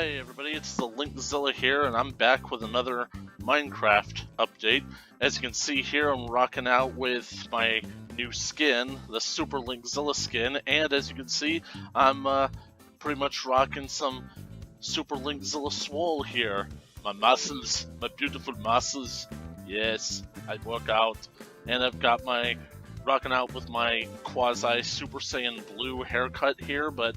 Hey everybody, it's the Linkzilla here, and I'm back with another Minecraft update. As you can see here, I'm rocking out with my new skin, the Super Linkzilla skin, and as you can see, I'm pretty much rocking some Super Linkzilla swole here. My muscles, my beautiful muscles. Yes, I work out, and I've got my rocking out with my quasi Super Saiyan blue haircut here, but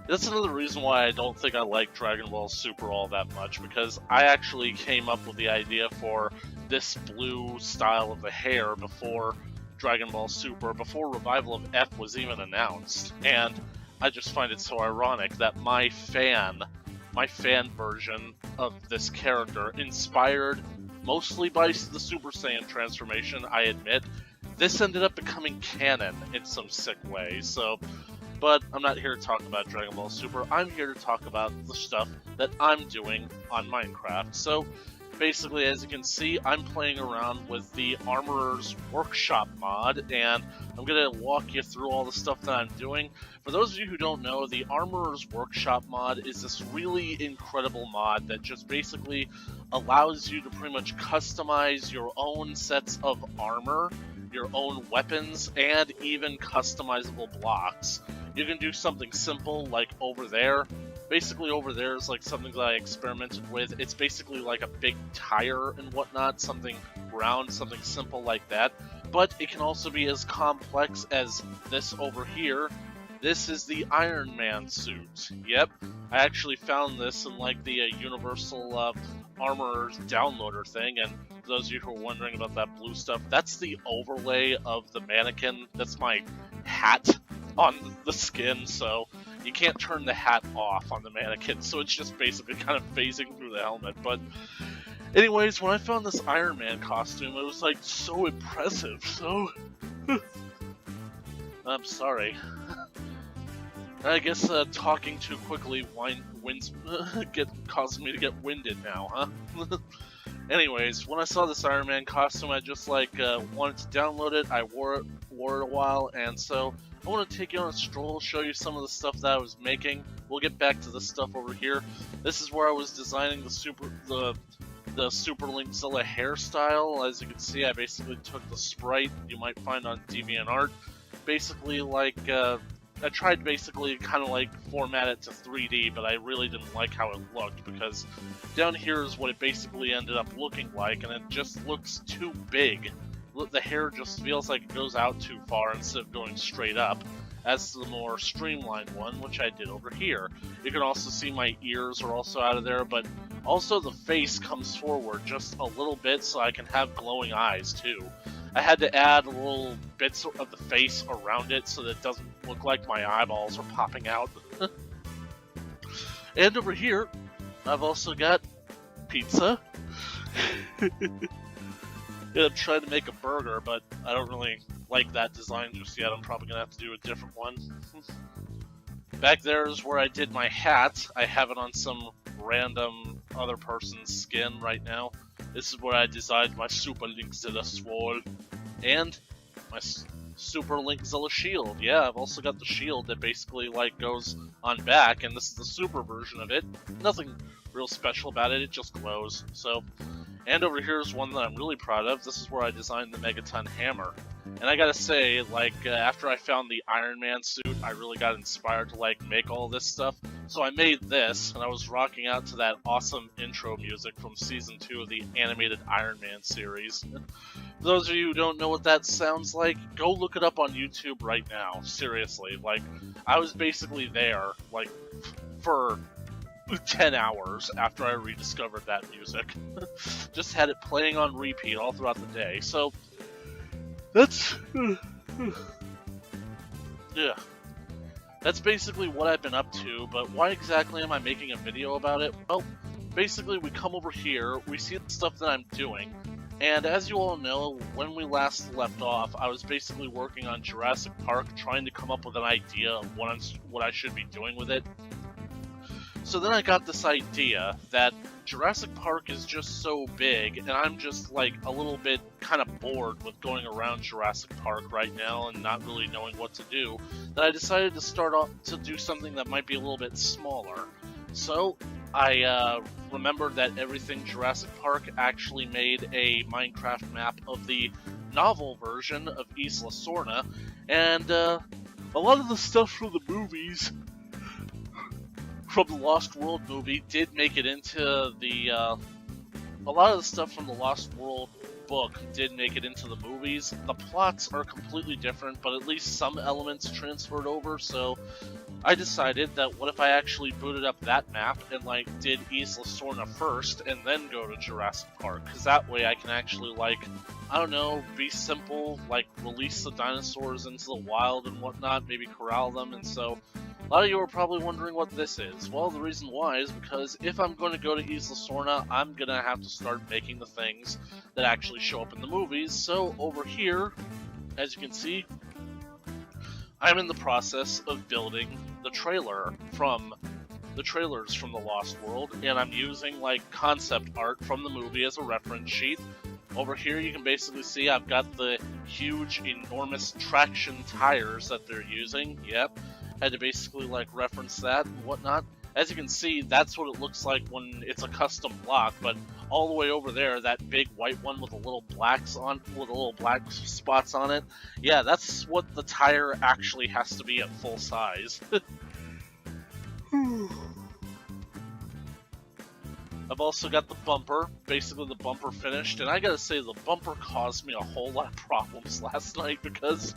that's another reason why I don't think I like Dragon Ball Super all that much, because I actually came up with the idea for this blue style of the hair before Dragon Ball Super, before Revival of F was even announced, and I just find it so ironic that my fan version of this character, inspired mostly by the Super Saiyan transformation, I admit, this ended up becoming canon in some sick way, so... But I'm not here to talk about Dragon Ball Super, I'm here to talk about the stuff that I'm doing on Minecraft. So, basically, as you can see, I'm playing around with the Armorer's Workshop mod, and I'm going to walk you through all the stuff that I'm doing. For those of you who don't know, the Armorer's Workshop mod is this really incredible mod that just basically allows you to pretty much customize your own sets of armor, your own weapons, and even customizable blocks. You can do something simple like over there. Basically over there is like something that I experimented with. It's basically like a big tire and whatnot, something round, something simple like that. But it can also be as complex as this over here. This is the Iron Man suit. Yep, I actually found this in like the Universal Armorer's downloader thing, and for those of you who are wondering about that blue stuff, that's the overlay of the mannequin. That's my hat on the skin, so you can't turn the hat off on the mannequin, so it's just basically kind of phasing through the helmet. But anyways, when I found this Iron Man costume, it was like so impressive, so... I'm sorry. I guess talking too quickly causes me to get winded now, huh? Anyways, when I saw this Iron Man costume, I just wanted to download it. I wore it a while, and so I want to take you on a stroll, show you some of the stuff that I was making. We'll get back to this stuff over here. This is where I was designing the Super Linkzilla hairstyle. As you can see, I basically took the sprite you might find on DeviantArt. Basically, I tried basically kind of like format it to 3D, but I really didn't like how it looked, because down here is what it basically ended up looking like, and it just looks too big. The hair just feels like it goes out too far instead of going straight up, as the more streamlined one, which I did over here. You can also see my ears are also out of there, but also the face comes forward just a little bit so I can have glowing eyes too. I had to add little bits of the face around it so that it doesn't look like my eyeballs are popping out. And over here, I've also got pizza. Yeah, I'm trying to make a burger, but I don't really like that design just yet. I'm probably going to have to do a different one. Back there is where I did my hat. I have it on some random other person's skin right now. This is where I designed my Super Linkzilla swole and my Super Linkzilla shield. Yeah, I've also got the shield that basically goes on back, and this is the super version of it. Nothing real special about it, it just glows. So, and over here is one that I'm really proud of. This is where I designed the Megaton hammer. And I gotta say, after I found the Iron Man suit, I really got inspired to make all this stuff. So I made this, and I was rocking out to that awesome intro music from Season 2 of the animated Iron Man series. For those of you who don't know what that sounds like, go look it up on YouTube right now. Seriously, I was basically there, for 10 hours after I rediscovered that music. Just had it playing on repeat all throughout the day, so... That's... yeah. That's basically what I've been up to, but why exactly am I making a video about it? Well, basically we come over here, we see the stuff that I'm doing, and as you all know, when we last left off, I was basically working on Jurassic Park, trying to come up with an idea of what I should be doing with it. So then I got this idea that Jurassic Park is just so big, and I'm just a little bit kind of bored with going around Jurassic Park right now and not really knowing what to do, that I decided to start off to do something that might be a little bit smaller. So, I remembered that Everything Jurassic Park actually made a Minecraft map of the novel version of Isla Sorna, and a lot of the stuff from the movies, from the Lost World movie, did make it into the, a lot of the stuff from the Lost World book did make it into the movies. The plots are completely different, but at least some elements transferred over, so I decided that what if I actually booted up that map and like did Isla Sorna first and then go to Jurassic Park, because that way I can actually like, I don't know, be simple, like release the dinosaurs into the wild and whatnot, maybe corral them. And so a lot of you are probably wondering what this is. Well, the reason why is because if I'm going to go to Isla Sorna, I'm going to have to start making the things that actually show up in the movies. So over here, as you can see, I'm in the process of building the trailers from the Lost World, and I'm using like concept art from the movie as a reference sheet. Over here you can basically see I've got the huge, enormous traction tires that they're using. Yep, had to basically like reference that and whatnot. As you can see, that's what it looks like when it's a custom block, but all the way over there, that big white one with the little black spots on it, yeah, that's what the tire actually has to be at full size. I've also got the bumper, basically the bumper finished, and I gotta say the bumper caused me a whole lot of problems last night because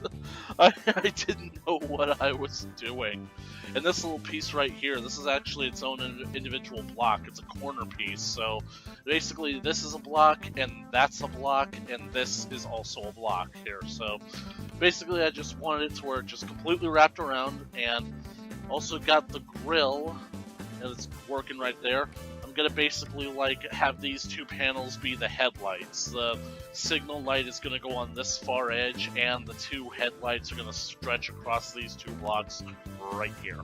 I didn't know what I was doing. And this little piece right here, this is actually its own individual block. It's a corner piece, so basically this is a block, and that's a block, and this is also a block here. So basically I just wanted it to where it just completely wrapped around, and also got the grill, and it's working right there. Gonna basically like have these two panels be the headlights. The signal light is gonna go on this far edge, and the two headlights are gonna stretch across these two blocks right here.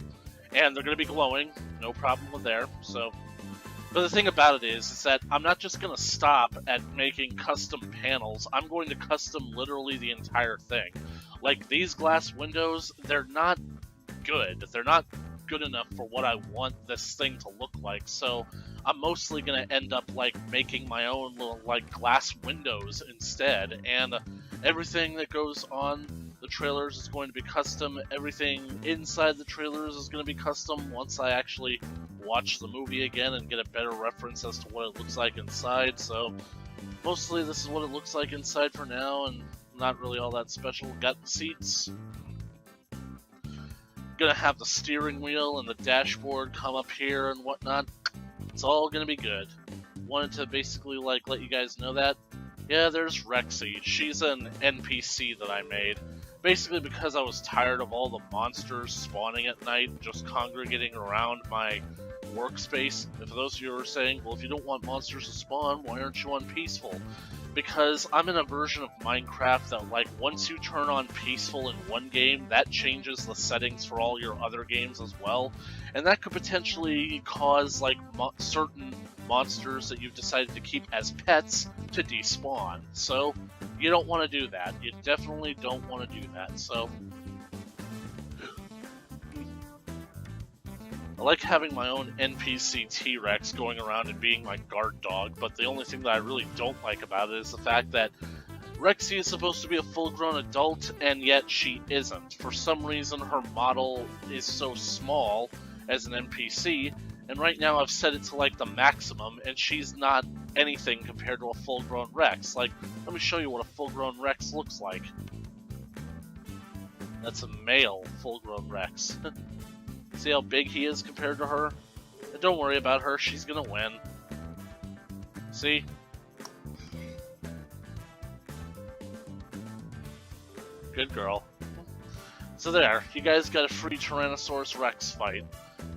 And they're gonna be glowing, no problem with there. So, but the thing about it is that I'm not just gonna stop at making custom panels. I'm going to custom literally the entire thing. Like these glass windows, they're not good. They're not good enough for what I want this thing to look like, so I'm mostly gonna end up like making my own little like glass windows instead, and everything that goes on the trailers is going to be custom. Everything inside the trailers is going to be custom once I actually watch the movie again and get a better reference as to what it looks like inside. So mostly this is what it looks like inside for now, and not really all that special. Got the seats. Gonna have the steering wheel and the dashboard come up here and whatnot. It's all gonna be good. Wanted to basically like let you guys know that. Yeah, there's Rexy. She's an NPC that I made. Basically because I was tired of all the monsters spawning at night, just congregating around my workspace. And for those of you who are saying, well, if you don't want monsters to spawn, why aren't you on peaceful? Because I'm in a version of Minecraft that, like, once you turn on peaceful in one game, that changes the settings for all your other games as well. And that could potentially cause, like, certain monsters that you've decided to keep as pets to despawn. So, you don't want to do that. You definitely don't want to do that. So, I like having my own NPC T-Rex going around and being my guard dog, but the only thing that I really don't like about it is the fact that Rexy is supposed to be a full-grown adult, and yet she isn't. For some reason, her model is so small as an NPC, and right now I've set it to like the maximum, and she's not anything compared to a full-grown Rex. Like, let me show you what a full-grown Rex looks like. That's a male full-grown Rex. See how big he is compared to her? And don't worry about her, she's gonna win. See? Good girl. So there, you guys got a free Tyrannosaurus Rex fight.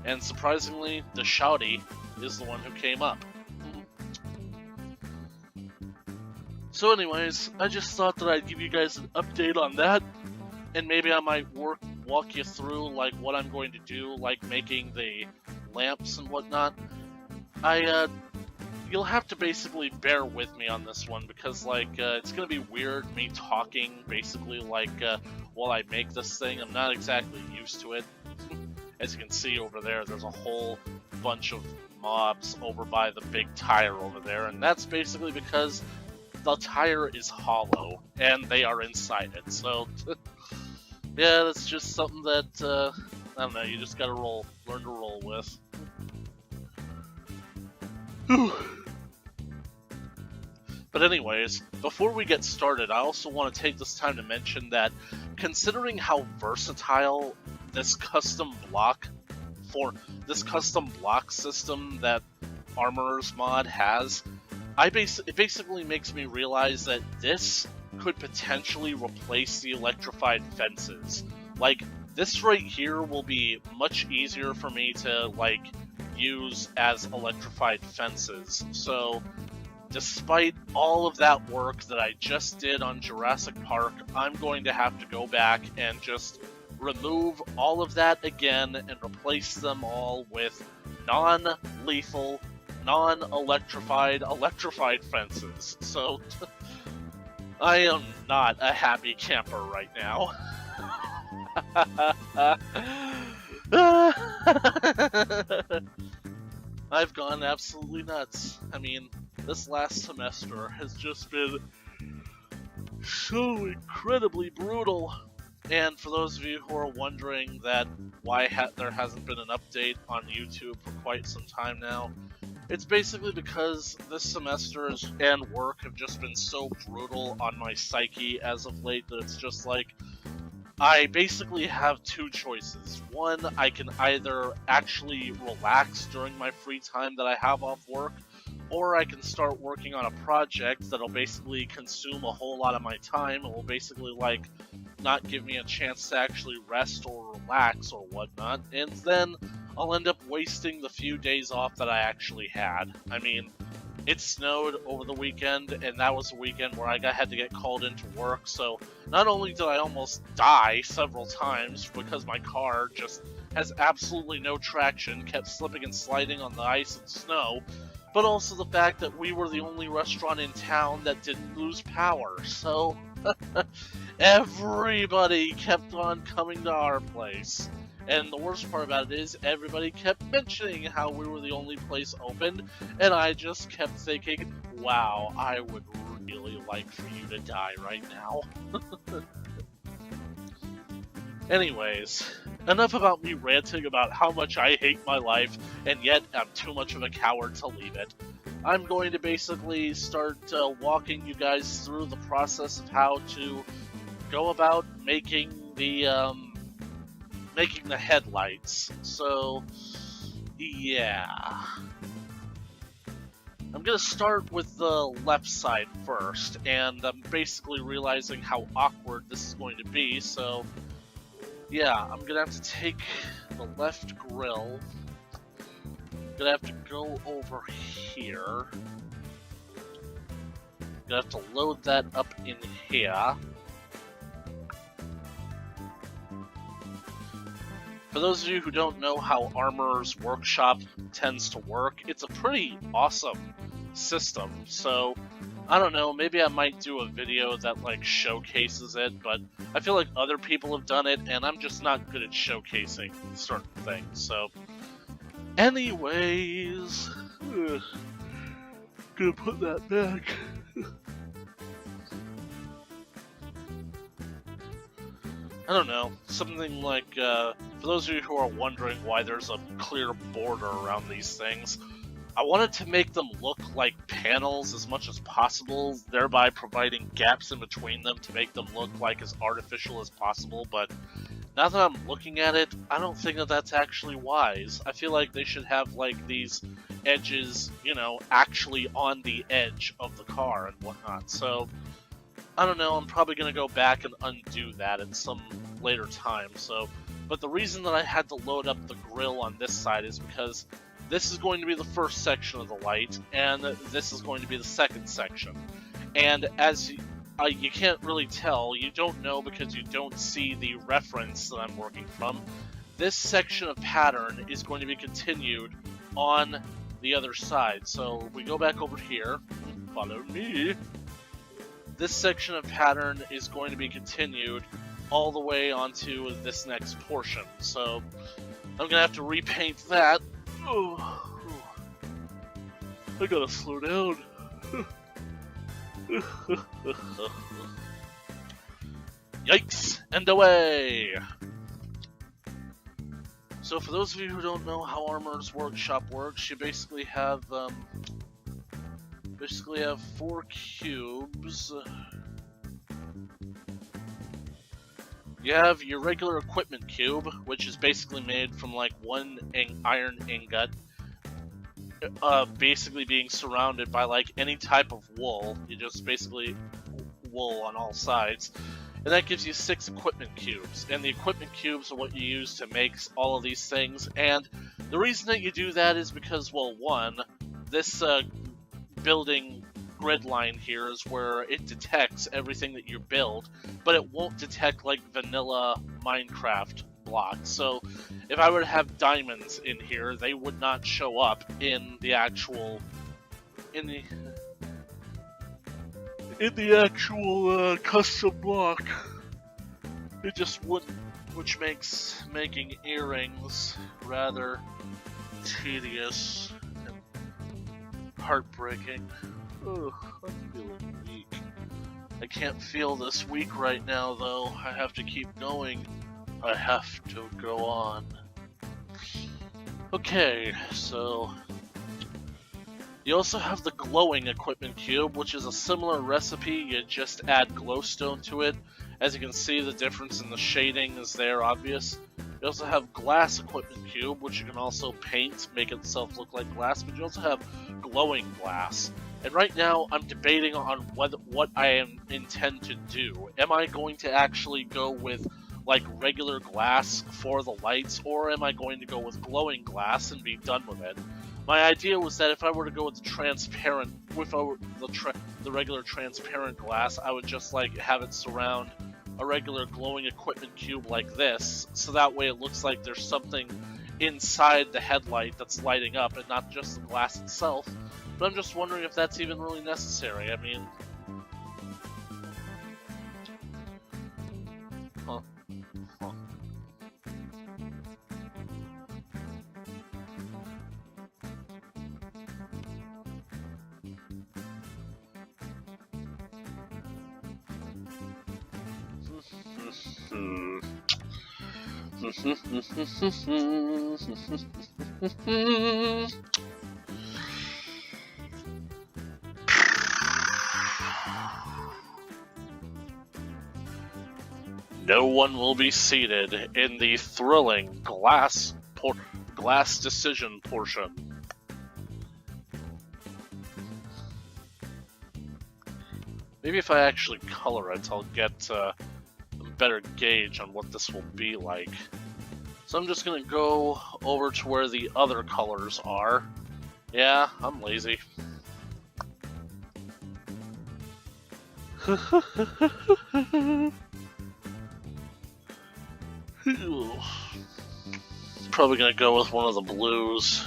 And surprisingly, the Shouty is the one who came up. So anyways, I just thought that I'd give you guys an update on that. And maybe I might walk you through like what I'm going to do, like making the lamps and whatnot. You'll have to basically bear with me on this one because like it's gonna be weird me talking basically like while I make this thing. I'm not exactly used to it. As you can see over there, there's a whole bunch of mobs over by the big tire over there, and that's basically because the tire is hollow, and they are inside it, so yeah, that's just something that, I don't know, you just gotta learn to roll with. But anyways, before we get started, I also want to take this time to mention that, considering how versatile this custom block system that Armorer's mod has, it basically makes me realize that this could potentially replace the electrified fences. Like, this right here will be much easier for me to, like, use as electrified fences. So, despite all of that work that I just did on Jurassic Park, I'm going to have to go back and just remove all of that again and replace them all with non-lethal, non-electrified, electrified fences. So, I am not a happy camper right now. I've gone absolutely nuts. I mean, this last semester has just been so incredibly brutal. And for those of you who are wondering that why there hasn't been an update on YouTube for quite some time now, it's basically because this semester and work have just been so brutal on my psyche as of late that it's just like, I basically have two choices. One, I can either actually relax during my free time that I have off work, or I can start working on a project that'll basically consume a whole lot of my time and will basically, like, not give me a chance to actually rest or relax or whatnot, and then I'll end up wasting the few days off that I actually had. I mean, it snowed over the weekend, and that was a weekend where I had to get called into work, so not only did I almost die several times because my car just has absolutely no traction, kept slipping and sliding on the ice and snow, but also the fact that we were the only restaurant in town that didn't lose power, so everybody kept on coming to our place. And the worst part about it is, everybody kept mentioning how we were the only place open, and I just kept thinking, wow, I would really like for you to die right now. Anyways, enough about me ranting about how much I hate my life, and yet I'm too much of a coward to leave it. I'm going to basically start walking you guys through the process of how to go about making the headlights. So, yeah. I'm gonna start with the left side first, and I'm basically realizing how awkward this is going to be, so yeah, I'm gonna have to take the left grill. I'm gonna have to go over here. I'm gonna have to load that up in here. For those of you who don't know how Armorer's Workshop tends to work, it's a pretty awesome system, so I don't know, maybe I might do a video that, like, showcases it, but I feel like other people have done it, and I'm just not good at showcasing certain things, so anyways, gonna put that back. I don't know, something like, for those of you who are wondering why there's a clear border around these things, I wanted to make them look like panels as much as possible, thereby providing gaps in between them to make them look like as artificial as possible, but now that I'm looking at it, I don't think that that's actually wise. I feel like they should have, like, these edges, you know, actually on the edge of the car and whatnot, so I don't know, I'm probably going to go back and undo that at some later time, so, but the reason that I had to load up the grill on this side is because this is going to be the first section of the light, and this is going to be the second section. And as you can't really tell, you don't know because you don't see the reference that I'm working from, this section of pattern is going to be continued on the other side. So we go back over here, follow me. This section of pattern is going to be continued all the way onto this next portion. So I'm going to have to repaint that. Oh. I gotta slow down. Yikes! And away! So for those of you who don't know how Armor's Workshop works, you basically have 4 cubes. You have your regular equipment cube, which is basically made from like one iron ingot, basically being surrounded by like any type of wool. You just basically wool on all sides. And that gives you 6 equipment cubes. And the equipment cubes are what you use to make all of these things. And the reason that you do that is because, well, one, this building grid line here is where it detects everything that you build, but it won't detect like vanilla Minecraft blocks. So if I were to have diamonds in here, they would not show up in the actual custom block. It just wouldn't, which makes making earrings rather tedious and heartbreaking. Ugh, I'm feeling weak. I can't feel this weak right now, though. I have to keep going. I have to go on. Okay, so you also have the glowing equipment cube, which is a similar recipe. You just add glowstone to it. As you can see, the difference in the shading is there, obvious. You also have glass equipment cube, which you can also paint, make itself look like glass, but you also have glowing glass. And right now, I'm debating on what I intend to do. Am I going to actually go with like regular glass for the lights, or am I going to go with glowing glass and be done with it? My idea was that if I were to go with the regular transparent glass, I would just like have it surround a regular glowing equipment cube like this, so that way it looks like there's something inside the headlight that's lighting up and not just the glass itself. But I'm just wondering if that's even really necessary. I mean, huh. No one will be seated in the thrilling glass decision portion. Maybe if I actually color it, I'll get a better gauge on what this will be like. So I'm just gonna go over to where the other colors are. Yeah, I'm lazy. Probably gonna go with one of the blues.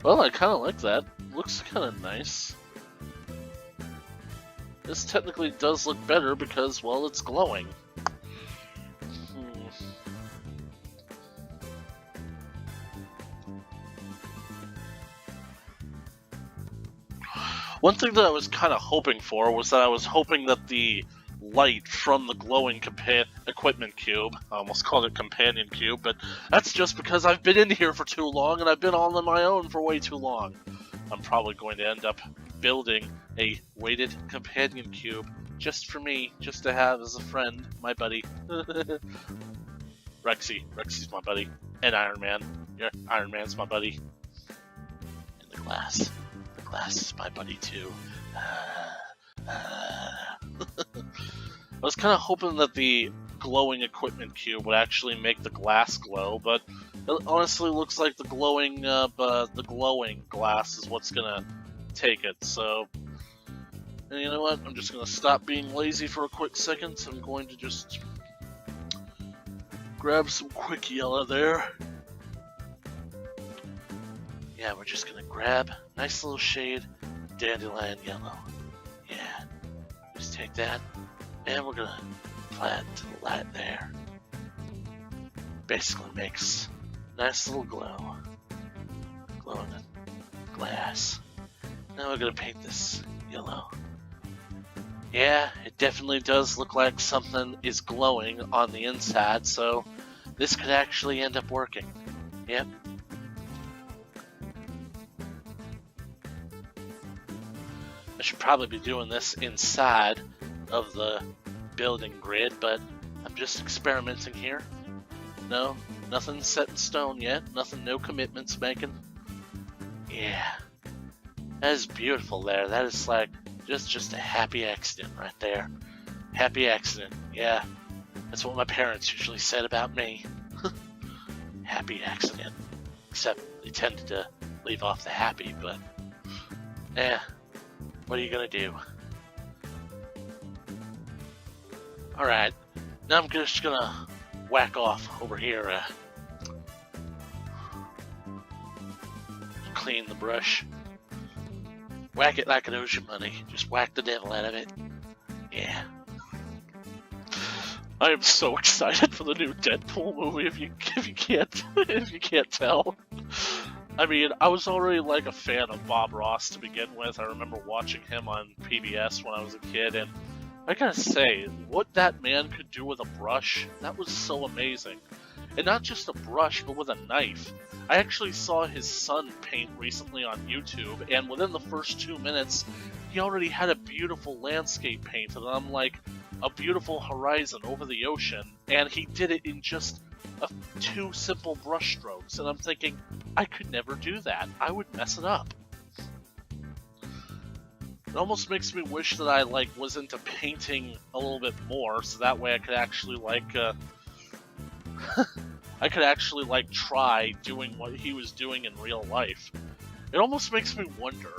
Well, I kind of like that. Looks kind of nice. This technically does look better because, well, it's glowing. One thing that I was kind of hoping for was that I was hoping that the light from the glowing equipment cube, I almost called it companion cube, but that's just because I've been in here for too long and I've been all on my own for way too long. I'm probably going to end up building a weighted companion cube just for me, just to have as a friend, my buddy. Rexy's my buddy, and Iron Man. Yeah, Iron Man's my buddy. And the glass is my buddy too. I was kind of hoping that the glowing equipment cube would actually make the glass glow, but it honestly looks like the glowing glass is what's gonna take it. So, and you know what? I'm just gonna stop being lazy for a quick second. I'm going to just grab some quick yellow there. Yeah, we're just gonna grab nice little shade, dandelion yellow. Yeah, just take that, and we're gonna apply it to the light there. Basically makes a nice little glow in the glass. Now we're gonna paint this yellow. Yeah, it definitely does look like something is glowing on the inside, so this could actually end up working. Yep. I should probably be doing this inside of the building grid, but I'm just experimenting here. No, nothing set in stone yet. Nothing, no commitments making. Yeah. That is beautiful there. That is like just a happy accident right there. Happy accident. Yeah. That's what my parents usually said about me. Happy accident. Except they tended to leave off the happy, but yeah. What are you gonna do? Alright. Now I'm just gonna whack off over here. Clean the brush. Whack it like it owes you money. Just whack the devil out of it. Yeah. I am so excited for the new Deadpool movie. If you can't tell. I mean, I was already like a fan of Bob Ross to begin with. I remember watching him on PBS when I was a kid, and I gotta say, what that man could do with a brush, that was so amazing. And not just a brush, but with a knife. I actually saw his son paint recently on YouTube, and within the first 2 minutes, he already had a beautiful landscape painted, and I'm like, a beautiful horizon over the ocean, and he did it in just 2 simple brush strokes, and I'm thinking, I could never do that. I would mess it up. It almost makes me wish that I was into painting a little bit more, so that way I could actually try doing what he was doing in real life. It almost makes me wonder,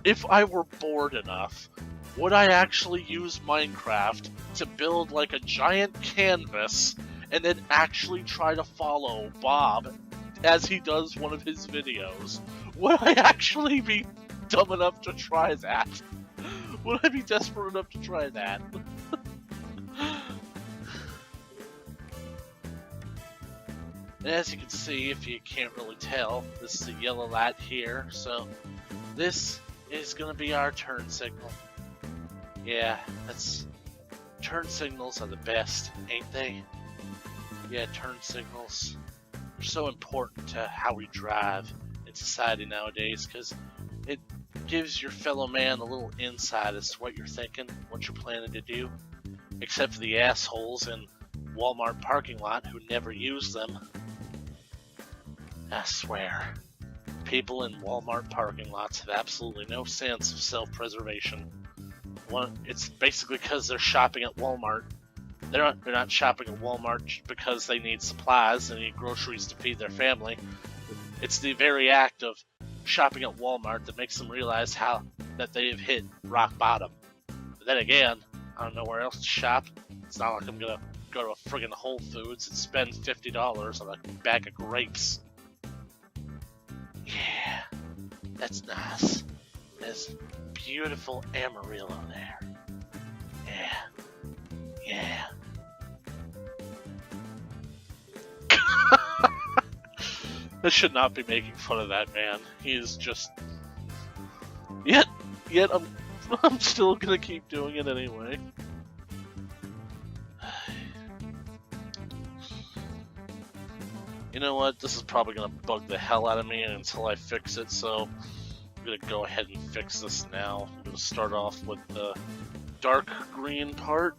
if I were bored enough, would I actually use Minecraft to build like a giant canvas and then actually try to follow Bob as he does one of his videos? Would I actually be dumb enough to try that? Would I be desperate enough to try that? And as you can see, if you can't really tell, this is a yellow light here, so this is going to be our turn signal. Yeah, turn signals are the best, ain't they? Yeah, turn signals are so important to how we drive in society nowadays, because it gives your fellow man a little insight as to what you're thinking, what you're planning to do, except for the assholes in Walmart parking lot who never use them. I swear, people in Walmart parking lots have absolutely no sense of self-preservation. It's basically because they're shopping at Walmart. They're not shopping at Walmart because they need supplies and need groceries to feed their family. It's the very act of shopping at Walmart that makes them realize that they have hit rock bottom. But then again, I don't know where else to shop. It's not like I'm gonna go to a friggin' Whole Foods and spend $50 on a bag of grapes. Yeah, that's nice. There's beautiful Amarillo there. Yeah. I should not be making fun of that man. He is just... Yet I'm still gonna keep doing it anyway. You know what? This is probably gonna bug the hell out of me until I fix it, so I'm gonna go ahead and fix this now. I'm gonna start off with the dark green part.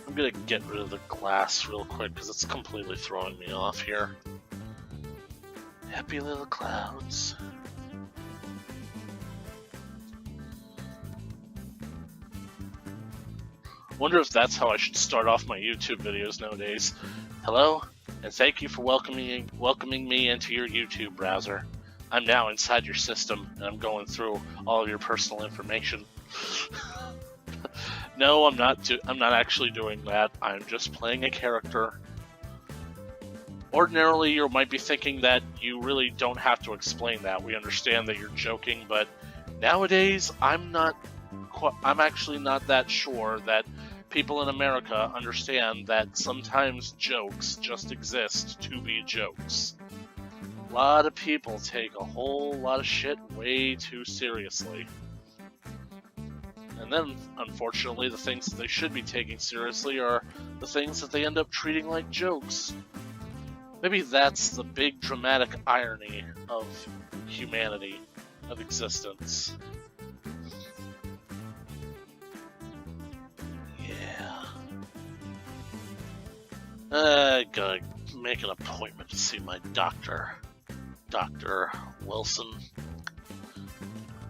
I'm gonna get rid of the glass real quick because it's completely throwing me off here. Happy little clouds. Wonder if that's how I should start off my YouTube videos nowadays. Hello, and thank you for welcoming me into your YouTube browser. I'm now inside your system, and I'm going through all of your personal information. No, I'm not actually doing that. I'm just playing a character Ordinarily, you might be thinking that you really don't have to explain that. We understand that you're joking, but nowadays, I'm actually not that sure that people in America understand that sometimes jokes just exist to be jokes. A lot of people take a whole lot of shit way too seriously. And then, unfortunately, the things that they should be taking seriously are the things that they end up treating like jokes. Maybe that's the big dramatic irony of humanity, of existence. Yeah. I gotta make an appointment to see my doctor. Dr. Wilson.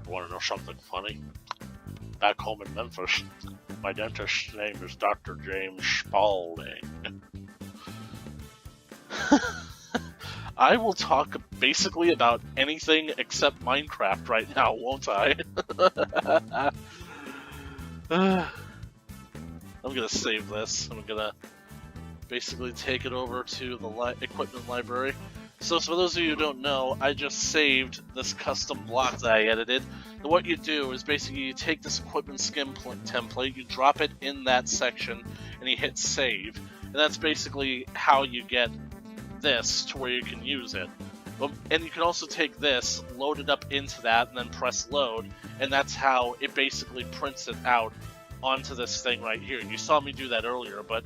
Want to know something funny? Back home in Memphis, my dentist's name is Dr. James Spaulding. I will talk basically about anything except Minecraft right now, won't I? I'm gonna save this. I'm gonna basically take it over to the equipment library. So for those of you who don't know, I just saved this custom block that I edited. And what you do is basically you take this equipment skin template, you drop it in that section, and you hit save. And that's basically how you get this to where you can use it. And you can also take this, load it up into that, and then press load, and that's how it basically prints it out onto this thing right here. You saw me do that earlier, but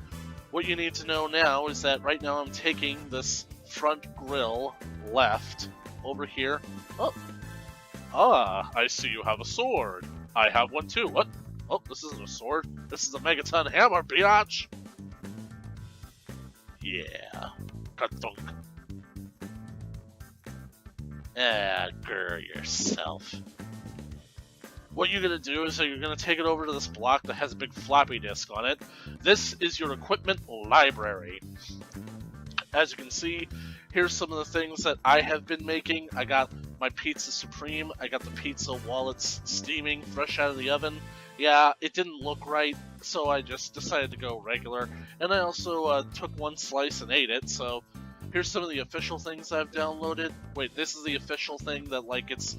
what you need to know now is that right now I'm taking this front grill left over here. I see you have a sword. I have one too. What? Oh, this isn't a sword. This is a megaton hammer, biatch. Yeah. Ka-thunk. Grr yourself. What you're going to do is you're going to take it over to this block that has a big floppy disk on it. This is your equipment library. As you can see, here's some of the things that I have been making. I got my pizza supreme. I got the pizza while it's steaming, fresh out of the oven. Yeah, it didn't look right, so I just decided to go regular. And I also took one slice and ate it, so here's some of the official things I've downloaded. Wait, this is the official thing that, like, it's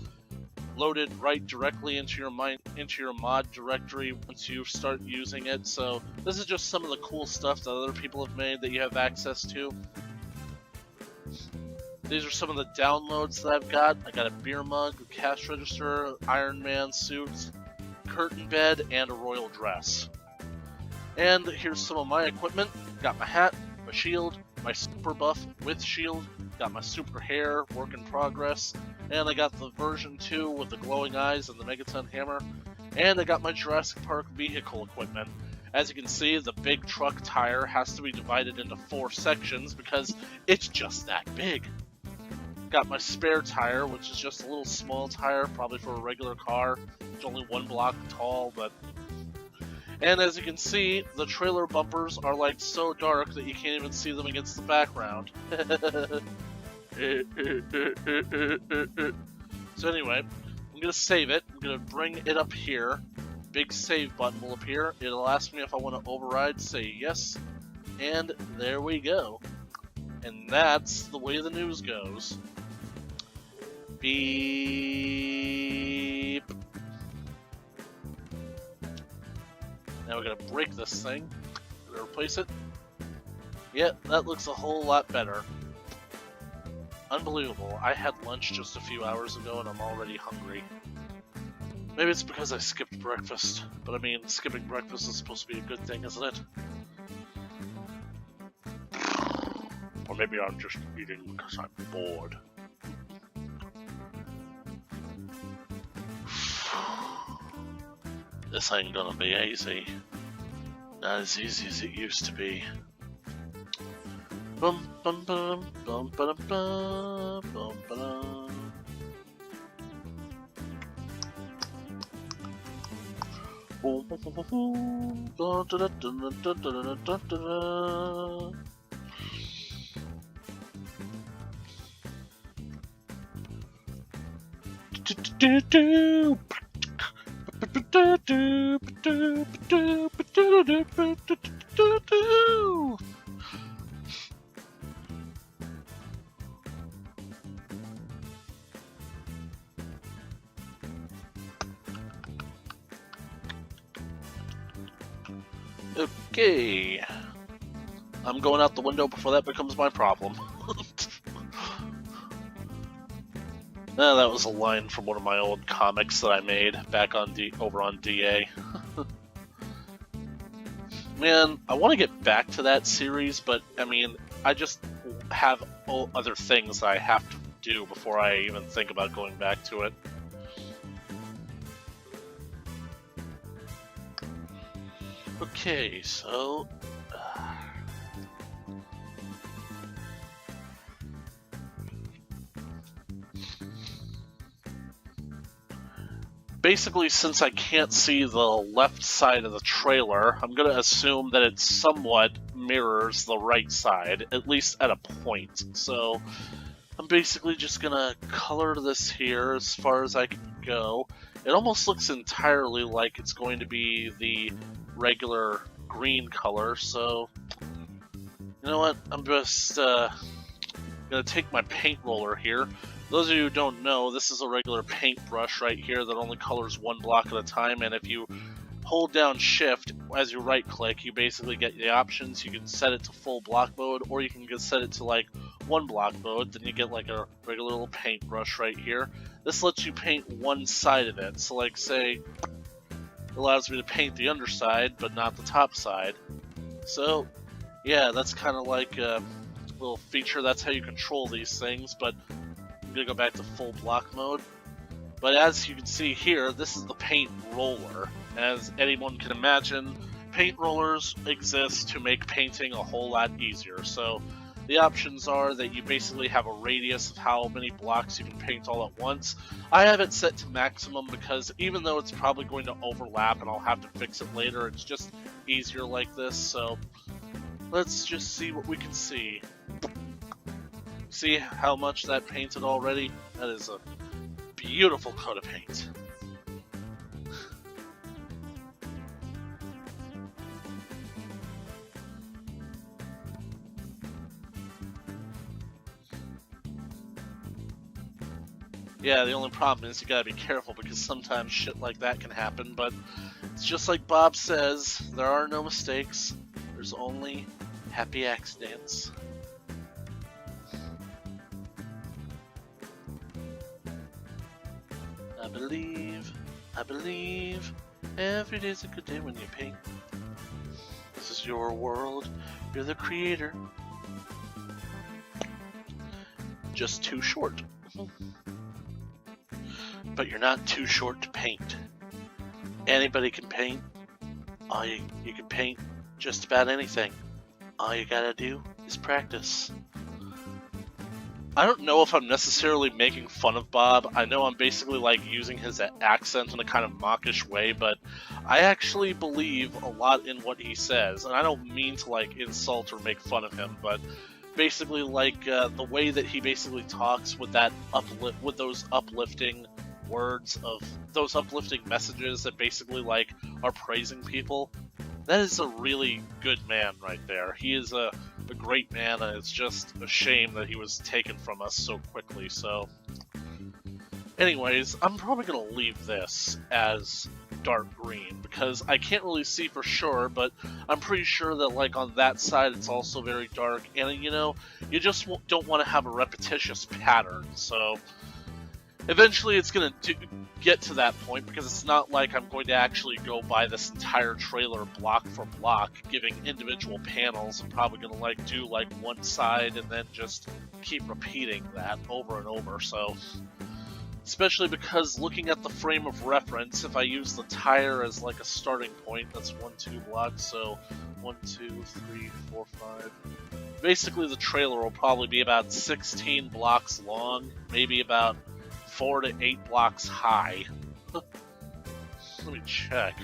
loaded right directly into your mod directory once you start using it. So this is just some of the cool stuff that other people have made that you have access to. These are some of the downloads that I've got. I got a beer mug, a cash register, Iron Man suit, curtain bed, and a royal dress. And here's some of my equipment. Got my hat, my shield, my super buff with shield, got my super hair, work in progress, and I got the version 2 with the glowing eyes and the megaton hammer, and I got my Jurassic Park vehicle equipment. As you can see, the big truck tire has to be divided into 4 sections because it's just that big. Got my spare tire, which is just a little small tire, probably for a regular car. It's only 1 block tall, but... And as you can see, the trailer bumpers are like so dark that you can't even see them against the background. So anyway, I'm going to save it. I'm going to bring it up here. Big save button will appear. It'll ask me if I want to override, say yes. And there we go. And that's the way the news goes. Beep. Now we're going to break this thing. We're going to replace it. Yeah, that looks a whole lot better. Unbelievable. I had lunch just a few hours ago and I'm already hungry. Maybe it's because I skipped breakfast. But I mean, skipping breakfast is supposed to be a good thing, isn't it? Or maybe I'm just eating because I'm bored. This ain't gonna be easy. Not as easy as it used to be. Bum bum bum bum bum bum bum bum. Boom boom boom boom. Da da da da da da da da da. Do do do. Okay. I'm going out the window before that becomes my problem. That was a line from one of my old comics that I made back on over on DA. Man, I want to get back to that series, but I mean, I just have other things that I have to do before I even think about going back to it. Okay, so... basically, since I can't see the left side of the trailer, I'm going to assume that it somewhat mirrors the right side, at least at a point. So I'm basically just going to color this here as far as I can go. It almost looks entirely like it's going to be the regular green color, so you know what? I'm just going to take my paint roller here. Those of you who don't know, this is a regular paintbrush right here that only colors one block at a time, and if you hold down shift as you right click, you basically get the options. You can set it to full block mode, or you can just set it to like one block mode, then you get like a regular little paintbrush right here. This lets you paint one side of it, so like say, it allows me to paint the underside, but not the top side. So yeah, that's kind of like a little feature. That's how you control these things, but I'm going to go back to full block mode. But as you can see here, this is the paint roller. As anyone can imagine, paint rollers exist to make painting a whole lot easier. So the options are that you basically have a radius of how many blocks you can paint all at once. I have it set to maximum because even though it's probably going to overlap and I'll have to fix it later, it's just easier like this. So let's just see what we can see. See how much that painted already? That is a beautiful coat of paint. Yeah, the only problem is you gotta be careful because sometimes shit like that can happen, but it's just like Bob says, there are no mistakes, there's only happy accidents. I believe, every day's a good day when you paint. This is your world, you're the creator. Just too short. But you're not too short to paint. Anybody can paint. You can paint just about anything. All you gotta do is practice. I don't know if I'm necessarily making fun of Bob. I know I'm basically like using his accent in a kind of mockish way, but I actually believe a lot in what he says, and I don't mean to like insult or make fun of him, but basically like the way that he basically talks with that with those uplifting words of those uplifting messages that basically like are praising people. That is a really good man right there. He is a great man, and it's just a shame that he was taken from us so quickly. So anyways, I'm probably going to leave this as dark green because I can't really see for sure, but I'm pretty sure that like on that side it's also very dark, and you know, you just don't want to have a repetitious pattern. So eventually it's going to get to that point because it's not like I'm going to actually go by this entire trailer block for block, giving individual panels. I'm probably going to like do like one side and then just keep repeating that over and over. So especially because looking at the frame of reference, if I use the tire as like a starting point, that's 1-2 blocks, so 1, 2, 3, 4, 5. Basically the trailer will probably be about 16 blocks long, maybe about 4 to 8 blocks high. Let me check.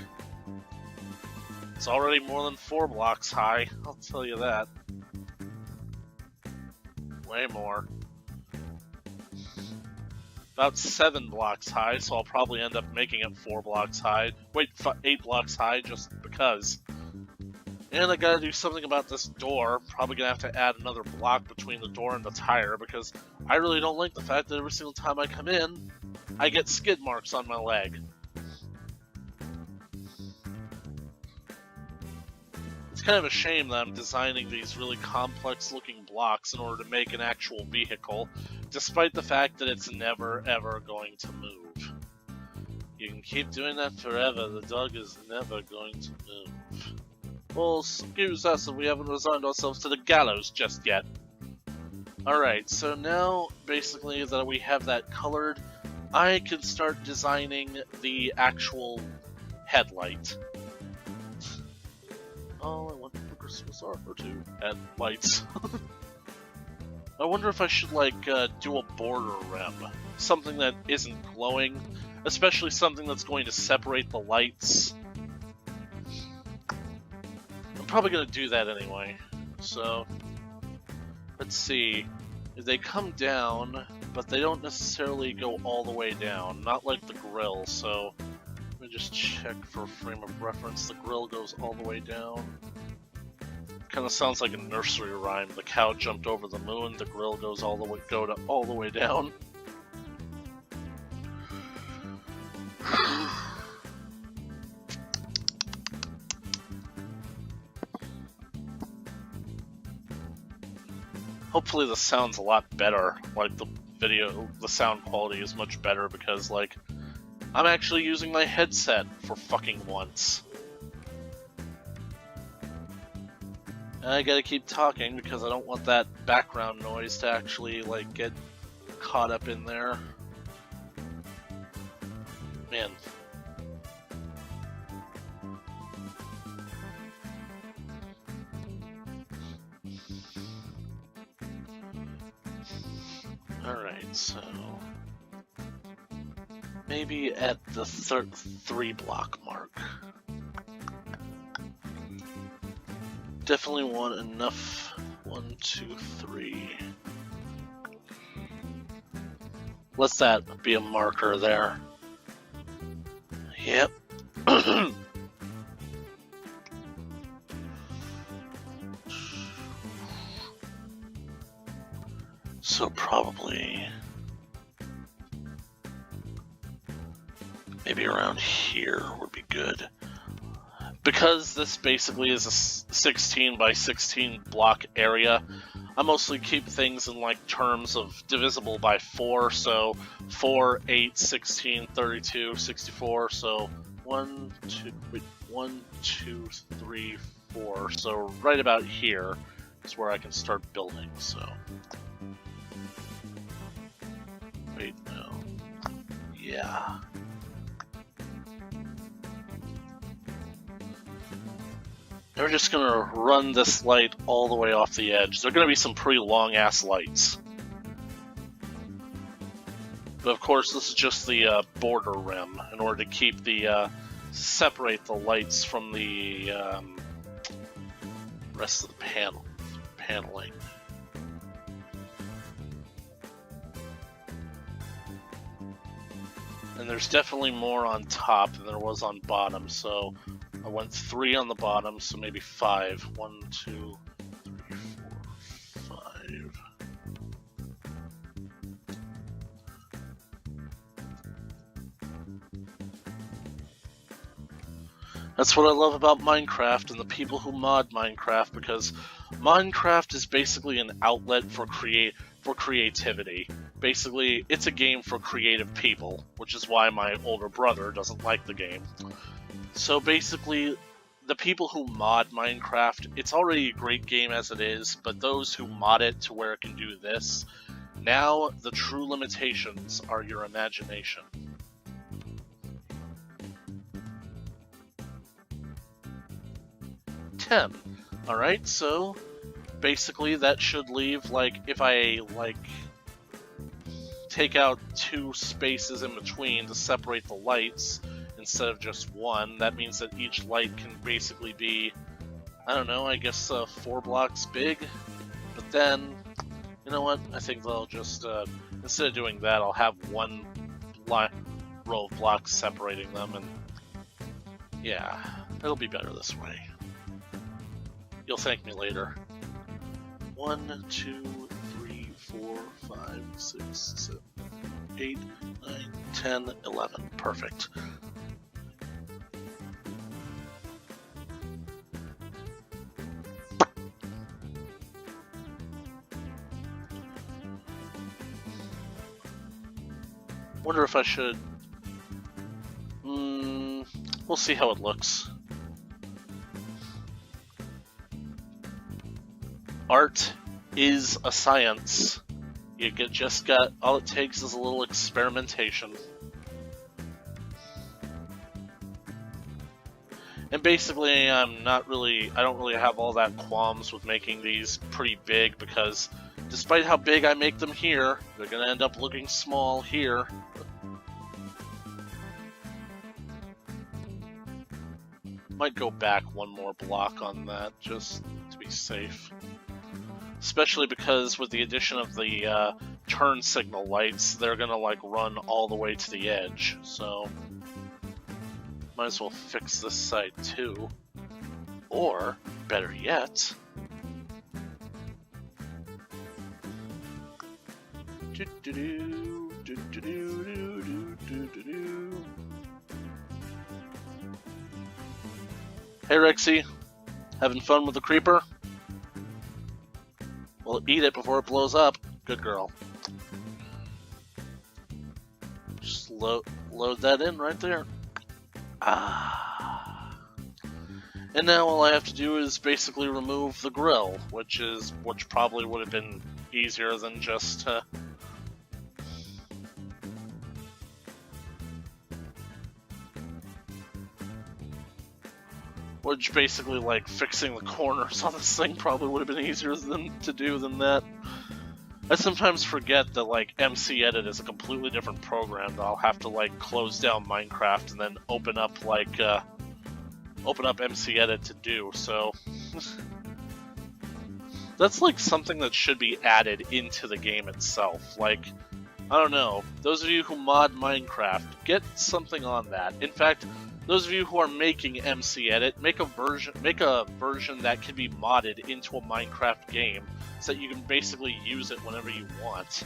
It's already more than 4 blocks high, I'll tell you that. Way more. About 7 blocks high, so I'll probably end up making it 4 blocks high. Wait, 8 blocks high, just because. And I gotta do something about this door. Probably gonna have to add another block between the door and the tire, because I really don't like the fact that every single time I come in, I get skid marks on my leg. kind of a shame that I'm designing these really complex looking blocks in order to make an actual vehicle, despite the fact that it's never ever going to move. You can keep doing that forever, the dog is never going to move. Well, excuse us if we haven't resigned ourselves to the gallows just yet. Alright, so now, basically, that we have that colored, I can start designing the actual headlight. Oh, I want the Christmas offer to headlights. I wonder if I should, like, do a border rim. Something that isn't glowing, especially something that's going to separate the lights. I'm probably going to do that anyway, so... Let's see. They come down, but they don't necessarily go all the way down. Not like the grill, so... Let me just check for a frame of reference. The grill goes all the way down. Kind of sounds like a nursery rhyme. The cow jumped over the moon, the grill goes all the way down. Hopefully this sounds a lot better, like the sound quality is much better because, like, I'm actually using my headset for fucking once. And I gotta keep talking because I don't want that background noise to actually, like, get caught up in there. Man. Alright, so... maybe at the 3 block mark. Definitely want enough. 1, 2, 3. Let that be a marker there. Yep. So probably maybe around here would be good. Because this basically is a 16 by 16 block area, I mostly keep things in like terms of divisible by 4, so 4, 8, 16, 32, 64, so 1, 2, 3, 4, so right about here is where I can start building, so... Wait, no. Yeah. They're just gonna run this light all the way off the edge. They're gonna be some pretty long-ass lights. But of course, this is just the border rim in order to keep the separate the lights from the rest of the paneling. And there's definitely more on top than there was on bottom, so I went 3 on the bottom, so maybe 5. 1, 2, 3, 4, 5. That's what I love about Minecraft and the people who mod Minecraft, because Minecraft is basically an outlet for creativity. Basically, it's a game for creative people, which is why my older brother doesn't like the game. So basically, the people who mod Minecraft, it's already a great game as it is, but those who mod it to where it can do this, now the true limitations are your imagination. Alright, so basically that should leave, like, if I, like, take out 2 spaces in between to separate the lights instead of just 1, that means that each light can basically be, I don't know, I guess 4 blocks big. But then, you know what, I think they'll just, instead of doing that, I'll have 1 row of blocks separating them, and yeah, it'll be better this way. You'll thank me later. 1, 2, 3, 4, 5, 6, 7, 8, 9, 10, 11. Perfect. Wonder if I should... we'll see how it looks. Art is a science. You just got... all it takes is a little experimentation. And basically, I don't really have all that qualms with making these pretty big, because despite how big I make them here, they're gonna end up looking small here. Might go back one more block on that, just to be safe. Especially because with the addition of the turn signal lights, they're gonna like run all the way to the edge, so might as well fix this side too. Or, better yet, Hey Rexy, having fun with the creeper? Well, eat it before it blows up. Good girl. Just load that in right there. And now all I have to do is basically remove the grill, which probably would have been easier than just which basically, like, fixing the corners on this thing probably would have been easier to do than that. I sometimes forget that, like, MC Edit is a completely different program that I'll have to, like, close down Minecraft and then open up MC Edit to do, so... That's, like, something that should be added into the game itself. Like, I don't know, those of you who mod Minecraft, get something on that. In fact, those of you who are making MC Edit, make a version that can be modded into a Minecraft game, so that you can basically use it whenever you want.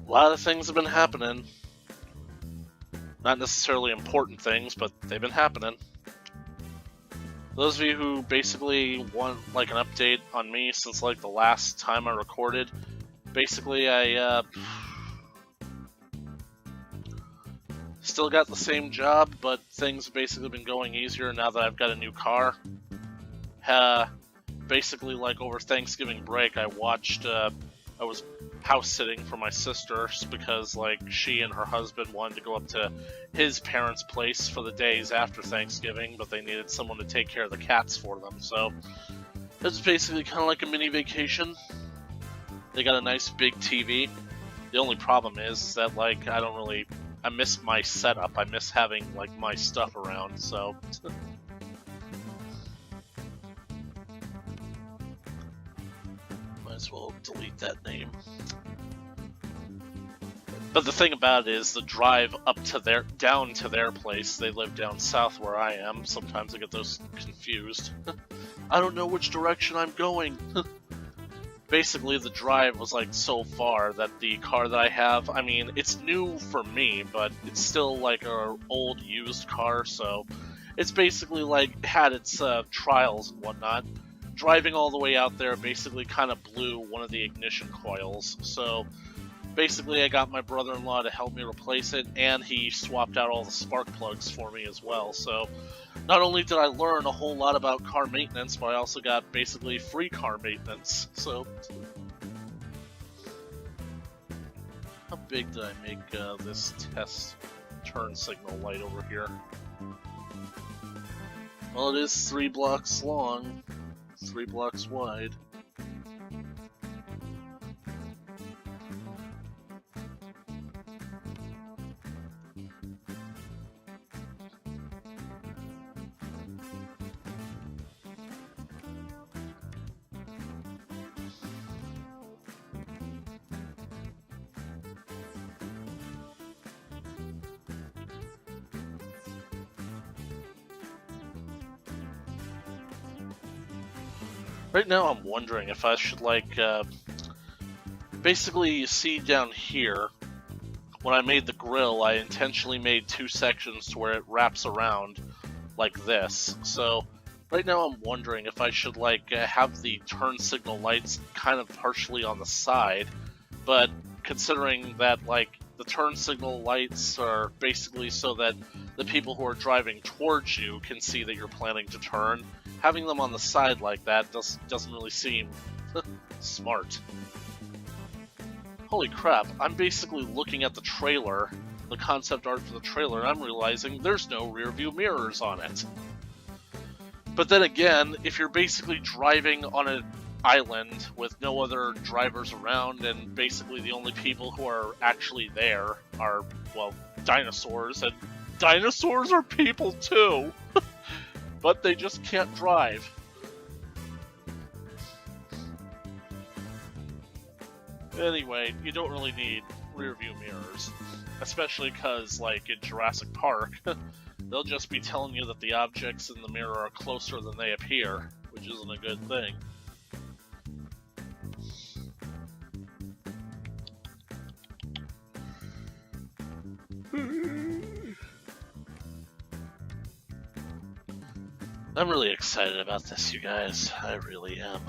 A lot of things have been happening. Not necessarily important things, but they've been happening. Those of you who basically want like an update on me since like the last time I recorded, basically I still got the same job, but things have basically been going easier now that I've got a new car. Basically, like over Thanksgiving break, I was house sitting for my sisters because like she and her husband wanted to go up to his parents' place for the days after Thanksgiving, but they needed someone to take care of the cats for them, so it's basically kind of like a mini vacation. They got a nice big TV. The only problem is that like I miss my setup. I miss having like my stuff around, so might as well delete that name. But the thing about it is the drive down to their place. They live down south where I am. Sometimes I get those confused. I don't know which direction I'm going. Basically, the drive was like so far that the car that I have, I mean, it's new for me, but it's still like an old used car, so it's basically like had its trials and whatnot. Driving all the way out there basically kind of blew one of the ignition coils, so basically I got my brother-in-law to help me replace it, and he swapped out all the spark plugs for me as well, so not only did I learn a whole lot about car maintenance, but I also got basically free car maintenance, so how big did I make this test turn signal light over here? Well, it is 3 blocks long, 3 blocks wide. Right now I'm wondering if I should, like, basically, you see down here, when I made the grill, I intentionally made two sections to where it wraps around like this. So right now I'm wondering if I should, like, have the turn signal lights kind of partially on the side, but considering that, like, the turn signal lights are basically so that the people who are driving towards you can see that you're planning to turn, having them on the side like that doesn't really seem smart. Holy crap, I'm basically looking at the trailer, the concept art for the trailer, and I'm realizing there's no rear view mirrors on it. But then again, if you're basically driving on an island with no other drivers around, and basically the only people who are actually there are, well, dinosaurs, and dinosaurs are people too! But they just can't drive. Anyway, you don't really need rear view mirrors, especially because, like, in Jurassic Park, they'll just be telling you that the objects in the mirror are closer than they appear, which isn't a good thing. I'm really excited about this, you guys. I really am.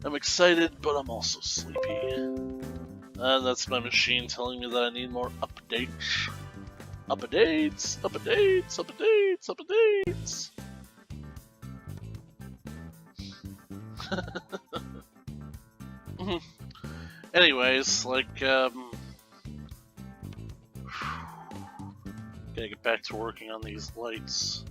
I'm excited, but I'm also sleepy. And that's my machine telling me that I need more updates. Updates, updates, updates, updates. Anyways, like, gotta get back to working on these lights.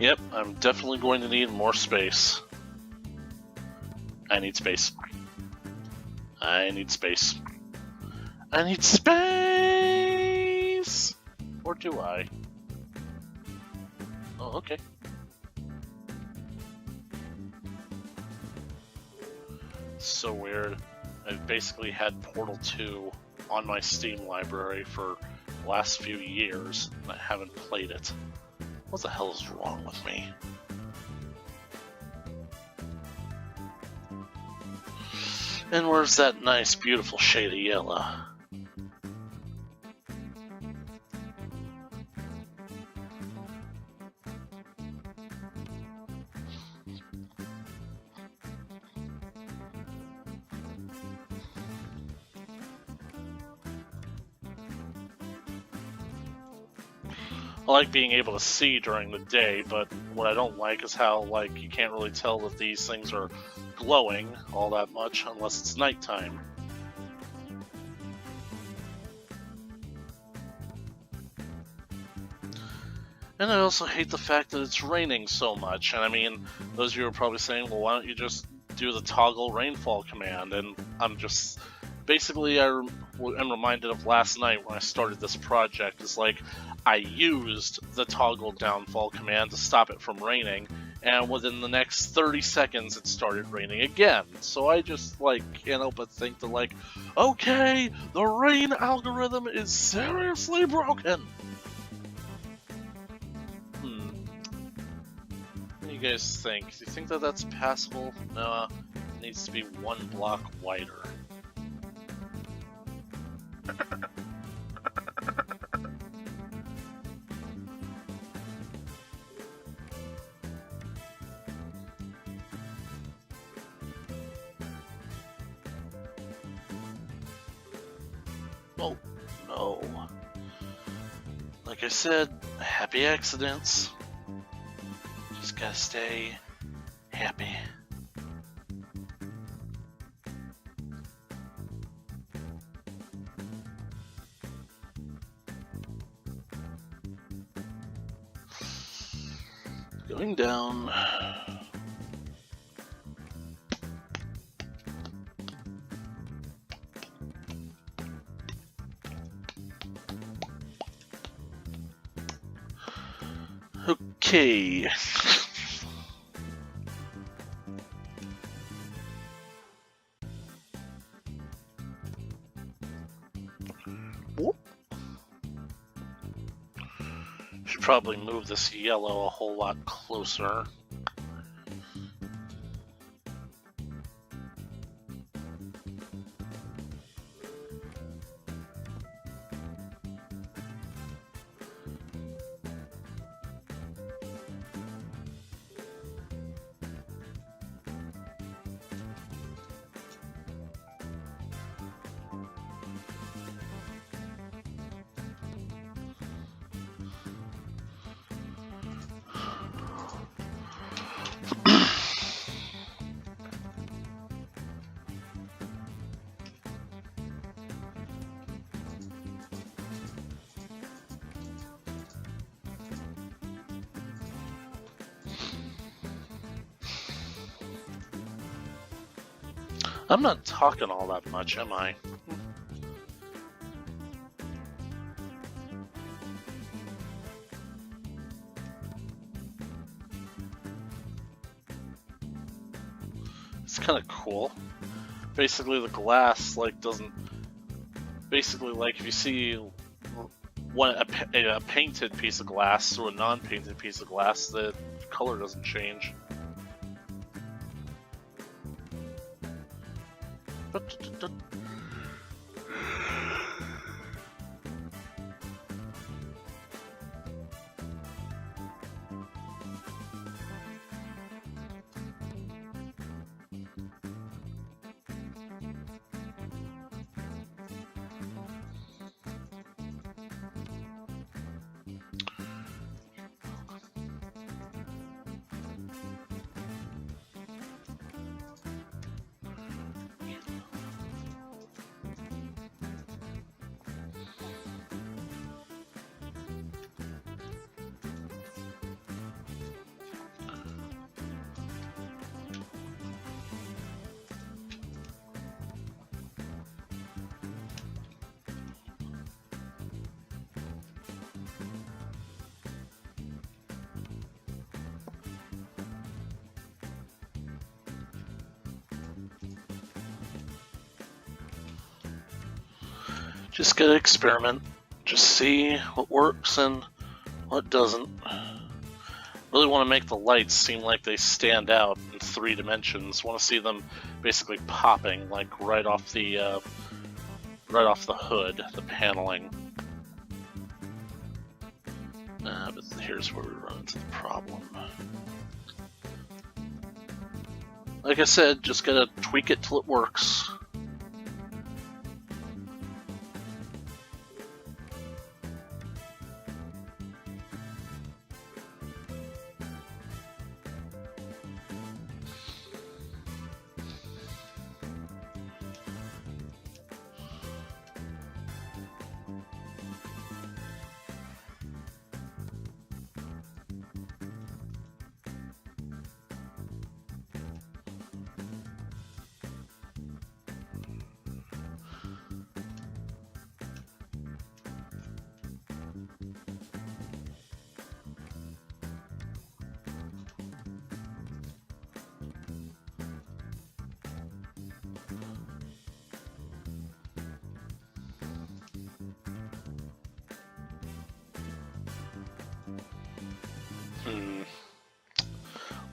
Yep, I'm definitely going to need more space. I need space. I need space. I need space! Or do I? Oh, okay. So weird. I've basically had Portal 2 on my Steam library for the last few years, and I haven't played it. What the hell is wrong with me? And where's that nice, beautiful shade of yellow? I like being able to see during the day, but what I don't like is how, like, you can't really tell that these things are glowing all that much unless it's nighttime. And I also hate the fact that it's raining so much. And I mean, those of you are probably saying, well, why don't you just do the toggle rainfall command? And I'm just... Basically, I'm reminded of last night when I started this project. It's like, I used the toggle downfall command to stop it from raining, and within the next 30 seconds it started raining again. So I just, like, can't help but think that, like, okay, the rain algorithm is seriously broken! What do you guys think? Do you think that that's passable? No, it needs to be one block wider. Oh, no. Like I said, happy accidents. Just gotta stay happy. Going down. Okay. Whoop. Should probably move this yellow a whole lot closer. I'm not talking all that much, am I? It's kind of cool. Basically, the glass doesn't. Basically, if you see a painted piece of glass through a non-painted piece of glass, the color doesn't change. Just gotta experiment. Just see what works and what doesn't. Really want to make the lights seem like they stand out in 3 dimensions. Want to see them basically popping right off the hood, the paneling. But here's where we run into the problem. Like I said, just gotta tweak it till it works.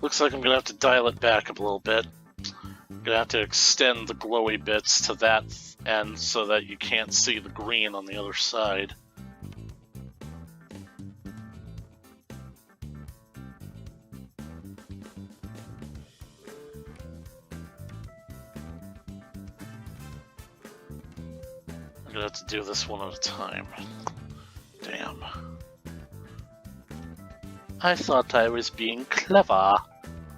Looks like I'm gonna have to dial it back a little bit. I'm gonna have to extend the glowy bits to that end so that you can't see the green on the other side. I'm gonna have to do this one at a time. Damn. I thought I was being clever.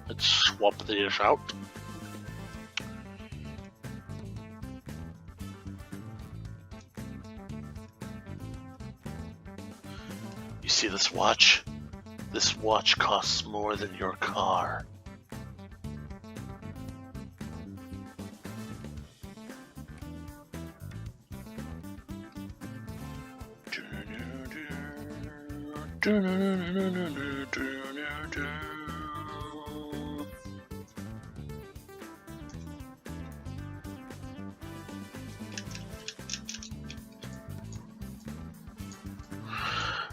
Let's swap these out. You see this watch? This watch costs more than your car.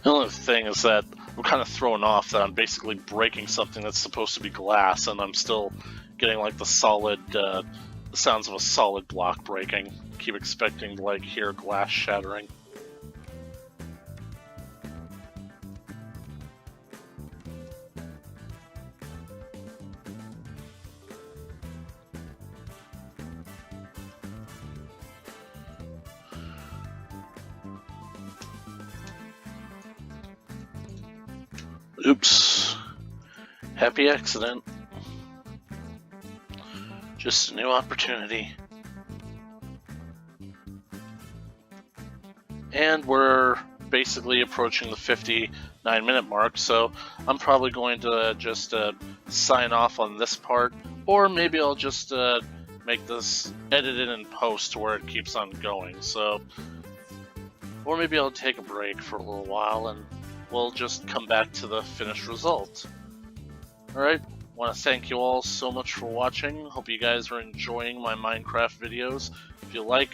The only thing is that I'm kind of thrown off that I'm basically breaking something that's supposed to be glass, and I'm still getting like the solid, the sounds of a solid block breaking. Keep expecting to like hear glass shattering. Oops. Happy accident. Just a new opportunity. And we're basically approaching the 59-minute mark, so I'm probably going to just sign off on this part, or maybe I'll just make this edited in post where it keeps on going. So, or maybe I'll take a break for a little while and we'll just come back to the finished result. Alright, want to thank you all so much for watching. Hope you guys are enjoying my Minecraft videos. If you like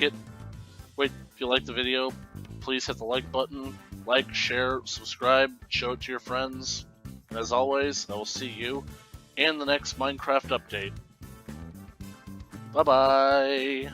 the video, please hit the like button, like, share, subscribe, show it to your friends. And as always, I will see you in the next Minecraft update. Bye-bye!